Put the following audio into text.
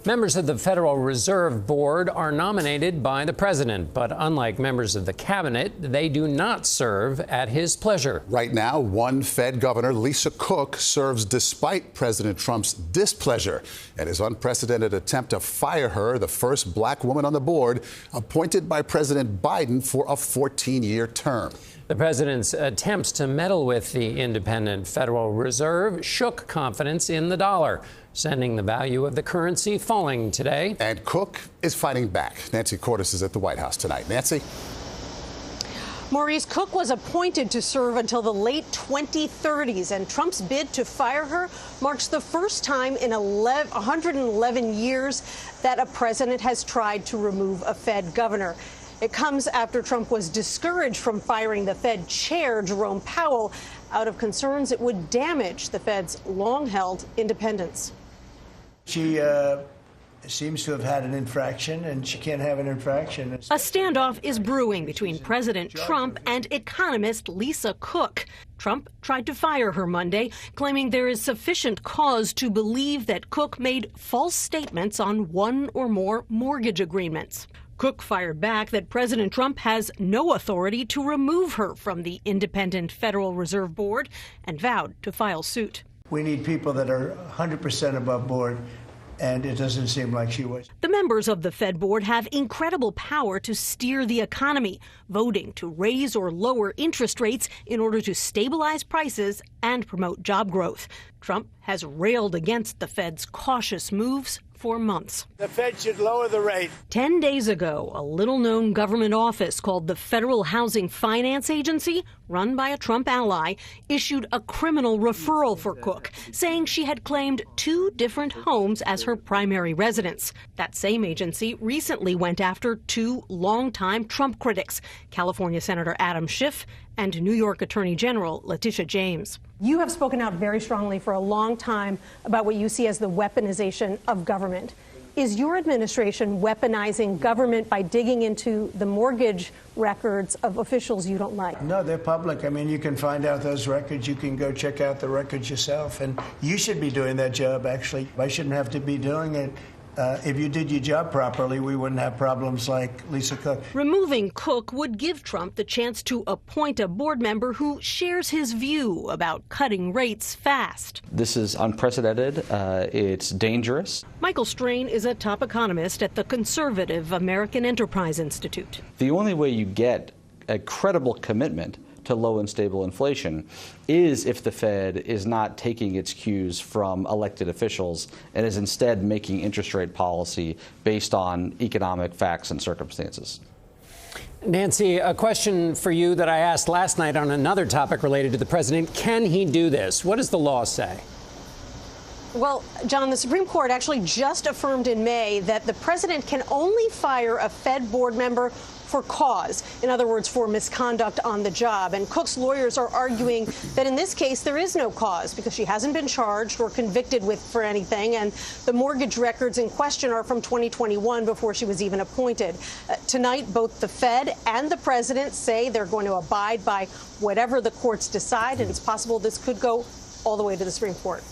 Members of the Federal Reserve Board are nominated by the president, but unlike members of the cabinet, they do not serve at his pleasure. Right now, one Fed governor, Lisa Cook, serves despite President Trump's displeasure at his unprecedented attempt to fire her, the first black woman on the board, appointed by President Biden for a 14-year term. The president's attempts to meddle with the independent Federal Reserve shook confidence in the dollar, sending the value of the currency falling today. And Cook is fighting back. Nancy Cordes is at the White House tonight. Nancy? Maurice, Cook was appointed to serve until the late 2030s, and Trump's bid to fire her marks the first time in 111 years that a president has tried to remove a Fed governor. It comes after Trump was discouraged from firing the Fed chair, Jerome Powell, out of concerns it would damage the Fed's long-held independence. She seems to have had an infraction, and she can't have an infraction. A standoff is brewing between President Trump and economist Lisa Cook. Trump tried to fire her Monday, claiming there is sufficient cause to believe that Cook made false statements on one or more mortgage agreements. Cook fired back that President Trump has no authority to remove her from the independent Federal Reserve Board and vowed to file suit. We need people that are 100% above board, and it doesn't seem like she was. The members of the Fed board have incredible power to steer the economy, voting to raise or lower interest rates in order to stabilize prices and promote job growth. Trump has railed against the Fed's cautious moves for months. The Fed should lower the rate. 10 days ago, a little-known government office called the Federal Housing Finance Agency, run by a Trump ally, issued a criminal referral for Cook, saying she had claimed 2 different homes as her primary residence. That same agency recently went after 2 longtime Trump critics, California Senator Adam Schiff and New York Attorney General Letitia James. You have spoken out very strongly for a long time about what you see as the weaponization of government. Is your administration weaponizing government by digging into the mortgage records of officials you don't like? No, they're public. I mean, you can find out those records. You can go check out the records yourself. And you should be doing that job, actually. I shouldn't have to be doing it. If you did your job properly, we wouldn't have problems like Lisa Cook. Removing Cook would give Trump the chance to appoint a board member who shares his view about cutting rates fast. This is unprecedented. It's dangerous. Michael Strain is a top economist at the conservative American Enterprise Institute. The only way you get a credible commitment to low and stable inflation is if the Fed is not taking its cues from elected officials and is instead making interest rate policy based on economic facts and circumstances. Nancy, a question for you that I asked last night on another topic related to the president. Can he do this? What does the law say? Well, John, the Supreme Court actually just affirmed in May that the president can only fire a Fed board member for cause, in other words, for misconduct on the job. And Cook's lawyers are arguing that in this case there is no cause because she hasn't been charged or convicted for anything, and the mortgage records in question are from 2021 before she was even appointed. Tonight, both the Fed and the president say they're going to abide by whatever the courts decide, and it's possible this could go all the way to the Supreme Court.